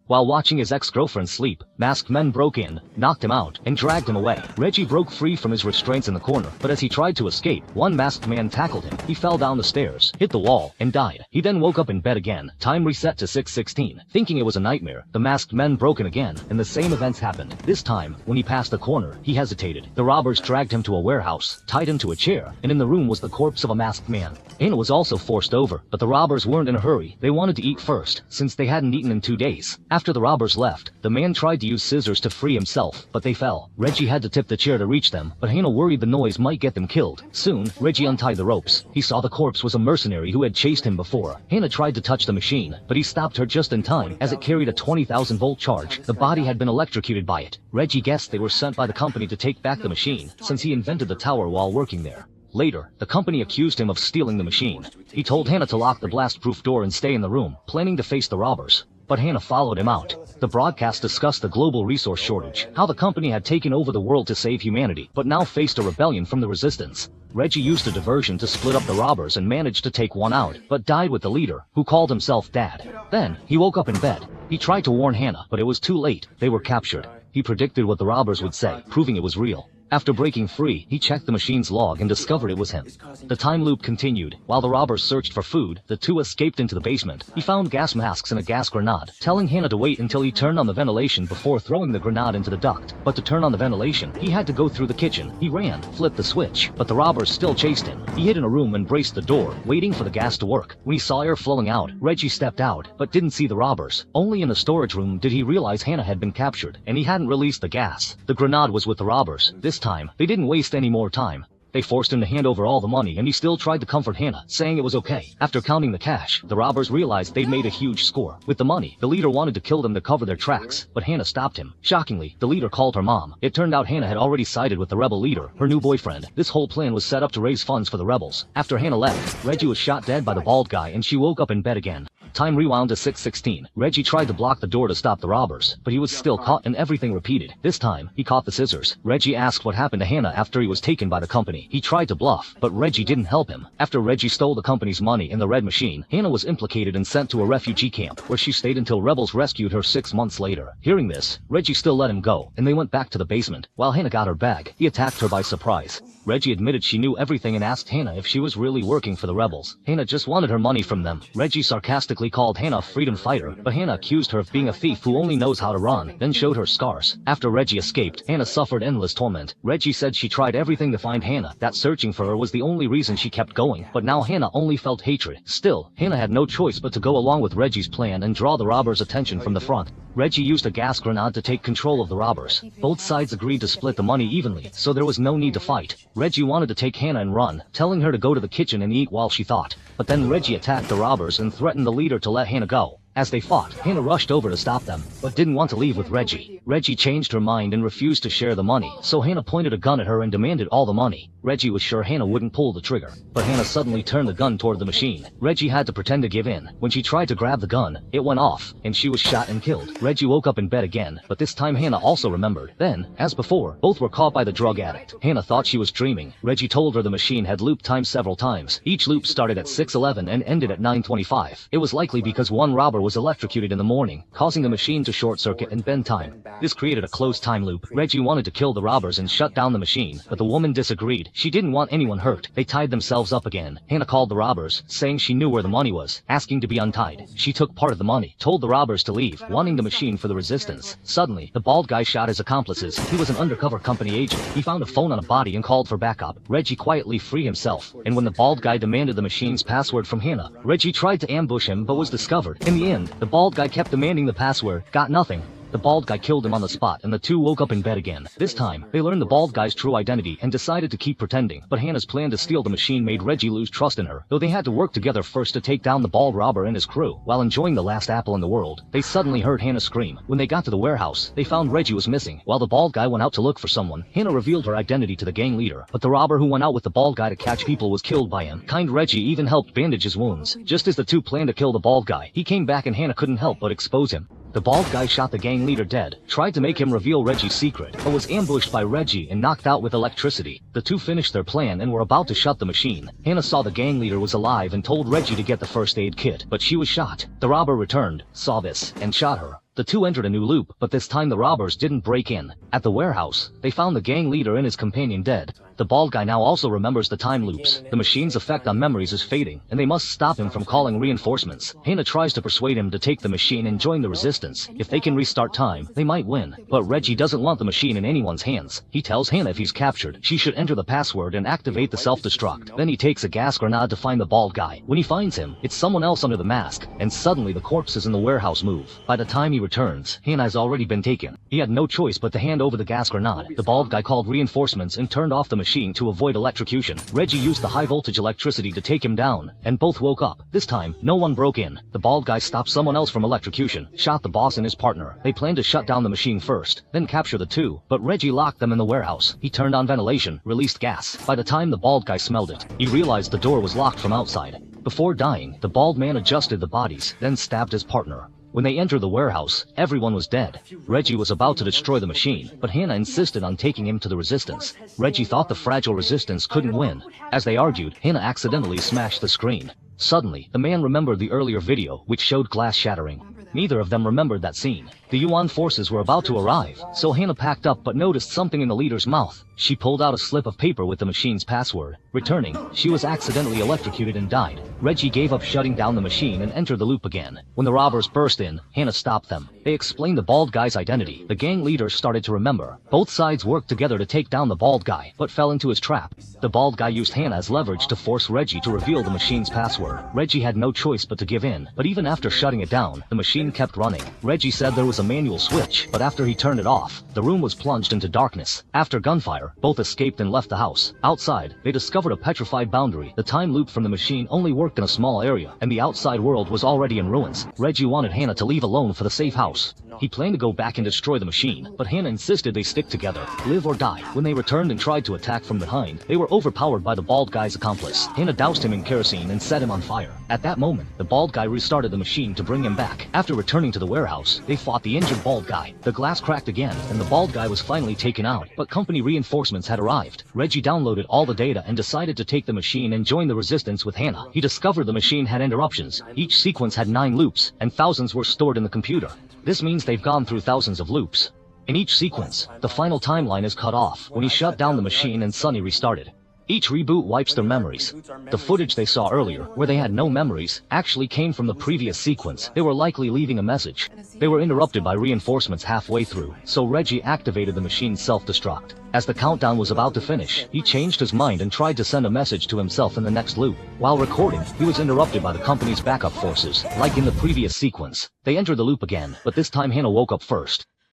While watching his ex-girlfriend sleep, masked men broke in, knocked him out, and dragged him away. Reggie broke free from his restraints in the corner, but as he tried to escape, one masked man tackled him. He fell down the stairs, hit the wall, and died. He then woke up in bed again. Time reset to 6:16. Thinking it was a nightmare, the masked men broke in again, and the same events happened. This time, when he passed the corner, he hesitated. The robbers dragged him to a warehouse, tied him to a chair, and in the room was the corpse of a masked man. Hannah was also forced over, but the robbers weren't in a hurry. They wanted to eat first, since they hadn't eaten in 2 days. After the robbers left, the man tried to use scissors to free himself, but they fell. Reggie had to tip the chair to reach them, but Hannah worried the noise might get them killed. Soon, Reggie untied the ropes. He saw the corpse was a mercenary who had chased him before. Hannah tried to touch the machine, but he stopped her just in time, as it carried a 20,000-volt charge. The body had been electrocuted by it. Reggie guessed they were sent by the company to take back the machine, since he invented the tower while working there. Later, the company accused him of stealing the machine. He told Hannah to lock the blast-proof door and stay in the room, planning to face the robbers. But Hannah followed him out. The broadcast discussed the global resource shortage, how the company had taken over the world to save humanity, but now faced a rebellion from the resistance. Reggie used a diversion to split up the robbers and managed to take one out, but died with the leader, who called himself Dad. Then, he woke up in bed. He tried to warn Hannah, but it was too late. They were captured. He predicted what the robbers would say, proving it was real. After breaking free, he checked the machine's log and discovered it was him. The time loop continued. While the robbers searched for food, the two escaped into the basement. He found gas masks and a gas grenade, telling Hannah to wait until he turned on the ventilation before throwing the grenade into the duct. But to turn on the ventilation, he had to go through the kitchen. He ran, flipped the switch, but the robbers still chased him. He hid in a room and braced the door, waiting for the gas to work. When he saw air flowing out, Reggie stepped out, but didn't see the robbers. Only in the storage room did he realize Hannah had been captured, and he hadn't released the gas. The grenade was with the robbers. This time, they didn't waste any more time. They forced him to hand over all the money, and he still tried to comfort Hannah, saying it was okay. After counting the cash, the robbers realized they'd made a huge score. With the money, the leader wanted to kill them to cover their tracks, but Hannah stopped him. Shockingly, the leader called her mom. It turned out Hannah had already sided with the rebel leader, her new boyfriend. This whole plan was set up to raise funds for the rebels. After Hannah left, Reggie was shot dead by the bald guy, and she woke up in bed again. Time rewound to 6:16. Reggie tried to block the door to stop the robbers, but he was still caught and everything repeated. This time, he caught the scissors. Reggie asked what happened to Hannah after he was taken by the company. He tried to bluff, but Reggie didn't help him. After Reggie stole the company's money in the red machine, Hannah was implicated and sent to a refugee camp, where she stayed until rebels rescued her 6 months later. Hearing this, Reggie still let him go, and they went back to the basement. While Hannah got her bag, he attacked her by surprise. Reggie admitted she knew everything and asked Hannah if she was really working for the rebels. Hannah just wanted her money from them. Reggie sarcastically called Hannah a freedom fighter, but Hannah accused her of being a thief who only knows how to run, then showed her scars. After Reggie escaped, Hannah suffered endless torment. Reggie said she tried everything to find Hannah, that searching for her was the only reason she kept going, but now Hannah only felt hatred. Still, Hannah had no choice but to go along with Reggie's plan and draw the robbers' attention from the front. Reggie used a gas grenade to take control of the robbers. Both sides agreed to split the money evenly, so there was no need to fight. Reggie wanted to take Hannah and run, telling her to go to the kitchen and eat while she thought. But then Reggie attacked the robbers and threatened the leader to let Hannah go. As they fought, Hannah rushed over to stop them, but didn't want to leave with Reggie. Reggie changed her mind and refused to share the money, so Hannah pointed a gun at her and demanded all the money. Reggie was sure Hannah wouldn't pull the trigger, but Hannah suddenly turned the gun toward the machine. Reggie had to pretend to give in. When she tried to grab the gun, it went off, and she was shot and killed. Reggie woke up in bed again, but this time Hannah also remembered. Then, as before, both were caught by the drug addict. Hannah thought she was dreaming. Reggie told her the machine had looped time several times. Each loop started at 6:11 and ended at 9:25. It was likely because one robber was electrocuted in the morning, causing the machine to short-circuit and bend time. This created a closed time loop. Reggie wanted to kill the robbers and shut down the machine, but the woman disagreed. She didn't want anyone hurt. They tied themselves up again. Hannah called the robbers, saying she knew where the money was, asking to be untied. She took part of the money, told the robbers to leave, wanting the machine for the resistance. Suddenly, the bald guy shot his accomplices. He was an undercover company agent. He found a phone on a body and called for backup. Reggie quietly freed himself, and when the bald guy demanded the machine's password from Hannah, Reggie tried to ambush him but was discovered. In the end, the bald guy kept demanding the password, got nothing. The bald guy killed him on the spot, and the two woke up in bed again. This time, they learned the bald guy's true identity and decided to keep pretending, but Hannah's plan to steal the machine made Reggie lose trust in her, though they had to work together first to take down the bald robber and his crew. While enjoying the last apple in the world, they suddenly heard Hannah scream. When they got to the warehouse, they found Reggie was missing. While the bald guy went out to look for someone, Hannah revealed her identity to the gang leader, but the robber who went out with the bald guy to catch people was killed by him. Kind Reggie even helped bandage his wounds. Just as the two planned to kill the bald guy, he came back and Hannah couldn't help but expose him. The bald guy shot the gang leader dead, tried to make him reveal Reggie's secret, but was ambushed by Reggie and knocked out with electricity. The two finished their plan and were about to shut the machine. Hannah saw the gang leader was alive and told Reggie to get the first aid kit, but she was shot. The robber returned, saw this, and shot her. The two entered a new loop, but this time the robbers didn't break in. At the warehouse, they found the gang leader and his companion dead. The bald guy now also remembers the time loops. The machine's effect on memories is fading, and they must stop him from calling reinforcements. Hannah tries to persuade him to take the machine and join the resistance. If they can restart time, they might win. But Reggie doesn't want the machine in anyone's hands. He tells Hannah if he's captured, she should enter the password and activate the self-destruct. Then he takes a gas grenade to find the bald guy. When he finds him, it's someone else under the mask, and suddenly the corpses in the warehouse move. By the time he returns, Hannah has already been taken. He had no choice but to hand over the gas grenade. The bald guy called reinforcements and turned off the machine to avoid electrocution. Reggie used the high-voltage electricity to take him down, and both woke up. This time, no one broke in. The bald guy stopped someone else from electrocution, shot the boss and his partner. They planned to shut down the machine first, then capture the two, but Reggie locked them in the warehouse. He turned on ventilation, released gas. By the time the bald guy smelled it, he realized the door was locked from outside. Before dying, the bald man adjusted the bodies, then stabbed his partner. When they entered the warehouse, everyone was dead. Reggie was about to destroy the machine, but Hannah insisted on taking him to the resistance. Reggie thought the fragile resistance couldn't win. As they argued, Hannah accidentally smashed the screen. Suddenly, the man remembered the earlier video, which showed glass shattering. Neither of them remembered that scene. The Yuan forces were about to arrive, so Hannah packed up but noticed something in the leader's mouth. She pulled out a slip of paper with the machine's password. Returning, she was accidentally electrocuted and died. Reggie gave up shutting down the machine and entered the loop again. When the robbers burst in, Hannah stopped them. They explained the bald guy's identity. The gang leader started to remember. Both sides worked together to take down the bald guy, but fell into his trap. The bald guy used Hannah as leverage to force Reggie to reveal the machine's password. Reggie had no choice but to give in, but even after shutting it down, the machine kept running. Reggie said there was a manual switch, but after he turned it off, the room was plunged into darkness. After gunfire, both escaped and left the house. Outside, they discovered a petrified boundary. The time loop from the machine only worked in a small area, and the outside world was already in ruins. Reggie wanted Hannah to leave alone for the safe house. He planned to go back and destroy the machine, but Hannah insisted they stick together, live or die. When they returned and tried to attack from behind, they were overpowered by the bald guy's accomplice. Hannah doused him in kerosene and set him on fire. At that moment, the bald guy restarted the machine to bring him back. After returning to the warehouse, they fought the injured bald guy. The glass cracked again, and the bald guy was finally taken out, but company reinforcements had arrived. Reggie downloaded all the data and decided to take the machine and join the resistance with Hannah. He discovered the machine had interruptions. Each sequence had 9 loops, and thousands were stored in the computer. This means they've gone through thousands of loops. In each sequence, the final timeline is cut off when he shut down the machine and Sunny restarted. Each reboot wipes their memories. The footage they saw earlier, where they had no memories, actually came from the previous sequence. They were likely leaving a message. They were interrupted by reinforcements halfway through, so Reggie activated the machine's self-destruct. As the countdown was about to finish, he changed his mind and tried to send a message to himself in the next loop. While recording, he was interrupted by the company's backup forces, like in the previous sequence. They entered the loop again, but this time Hannah woke up first.